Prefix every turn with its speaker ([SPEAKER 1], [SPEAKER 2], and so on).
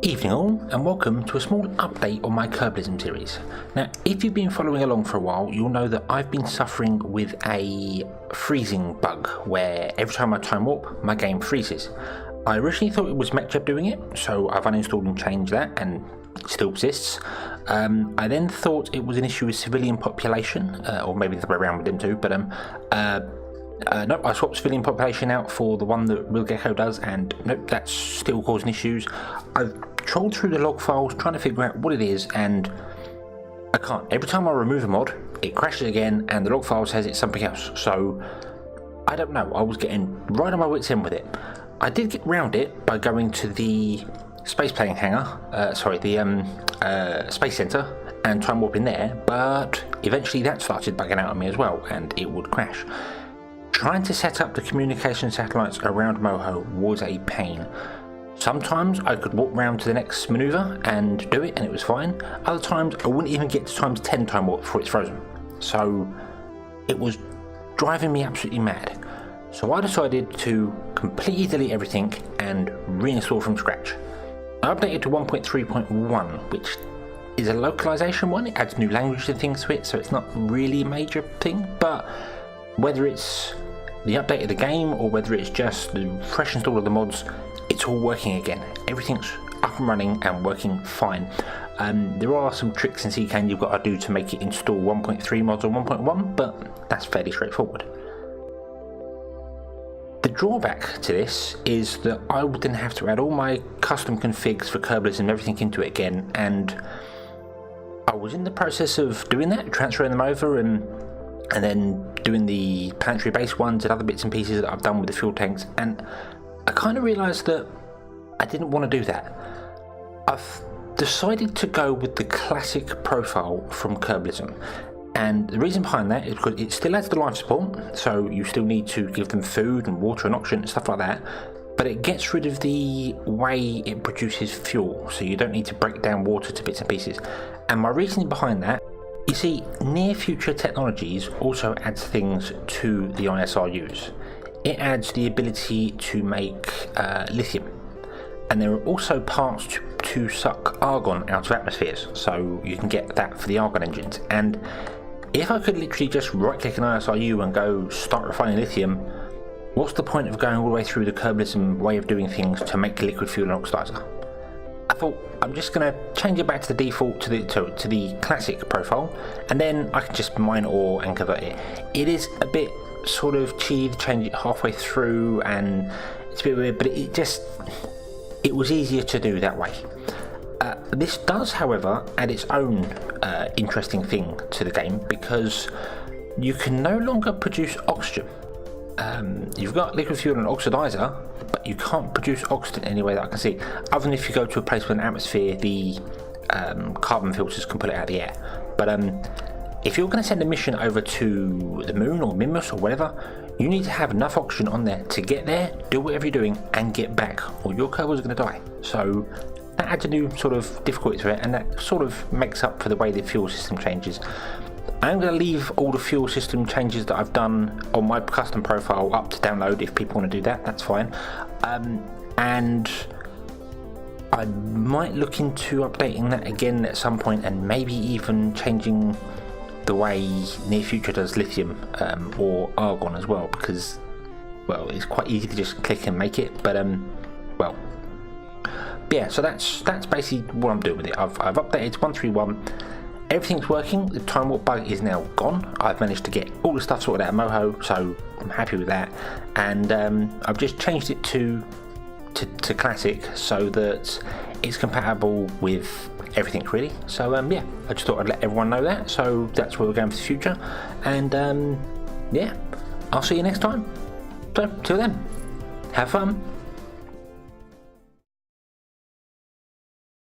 [SPEAKER 1] Evening all, and welcome to a small update on my Kerbalism series. Now, if you've been following along for a while, you'll know that I've been suffering with a freezing bug, where every time I time warp, my game freezes. I originally thought it was MechJeb doing it, so I've uninstalled and changed that, and it still persists. I then thought it was an issue with civilian population, or maybe the other way around with them too, but nope, I swapped civilian population out for the one that Real Gecko does, and nope, that's still causing issues. I've trolled through the log files trying to figure out what it is, and I can't. Every time I remove a mod, it crashes again, and the log file says it's something else. So I don't know. I was getting right on my wits' end with it. I did get round it by going to the space plane hangar, space center, and time warping there, but eventually that started bugging out on me as well, and it would crash. Trying to set up the communication satellites around Moho was a pain. Sometimes I could walk round to the next maneuver and do it and it was fine. Other times I wouldn't even get to times 10 time warp before it's frozen. So it was driving me absolutely mad. So I decided to completely delete everything and reinstall from scratch. I updated to 1.3.1, which is a localization one. It adds new language and things to it, so it's not really a major thing, but whether it's the update of the game or whether it's just the fresh install of the mods, it's all working again. Everything's up and running and working fine. There are some tricks in CCAN you've got to do to make it install 1.3 mods or 1.1, but that's fairly straightforward. The drawback to this is that I would then have to add all my custom configs for Kerbalism and everything into it again, and I was in the process of doing that, transferring them over and then doing the planetary base ones and other bits and pieces that I've done with the fuel tanks, and I kind of realised that I didn't want to do that. I've decided to go with the classic profile from Kerbalism, and the reason behind that is because it still has the life support, so you still need to give them food and water and oxygen and stuff like that, but it gets rid of the way it produces fuel, so you don't need to break down water to bits and pieces. And my reasoning behind that, you see, near future technologies also adds things to the ISRUs. It adds the ability to make lithium, and there are also parts to suck argon out of atmospheres, so you can get that for the argon engines. And if I could literally just right click an ISRU and go start refining lithium, what's the point of going all the way through the Kerbalism way of doing things to make liquid fuel and oxidizer? I thought I'm just going to change it back to the default, to the classic profile, and then I can just mine ore and convert it. It is a bit sort of cheap to change it halfway through, and it's a bit weird, but it was easier to do that way. This does, however, add its own interesting thing to the game, because you can no longer produce oxygen. You've got liquid fuel and oxidizer, but you can't produce oxygen any way that I can see, other than if you go to a place with an atmosphere, the carbon filters can pull it out of the air. But if you're going to send a mission over to the moon or Mimus or whatever, you need to have enough oxygen on there to get there, do whatever you're doing, and get back, or your Kerbals are going to die. So that adds a new sort of difficulty to it, and that sort of makes up for the way the fuel system changes. I'm going to leave all the fuel system changes that I've done on my custom profile up to download. If people want to do that, that's fine. And I might look into updating that again at some point, and maybe even changing the way Near Future does lithium or argon as well, because, well, it's quite easy to just click and make it, but well, yeah, so that's basically what I'm doing with it. I've updated to 131. Everything's working. The time warp bug is now gone. I've managed to get all the stuff sorted out of Moho, so I'm happy with that. And I've just changed it to classic so that it's compatible with everything, really. So yeah, I just thought I'd let everyone know that. So that's where we're going for the future. And yeah, I'll see you next time. So till then, have fun.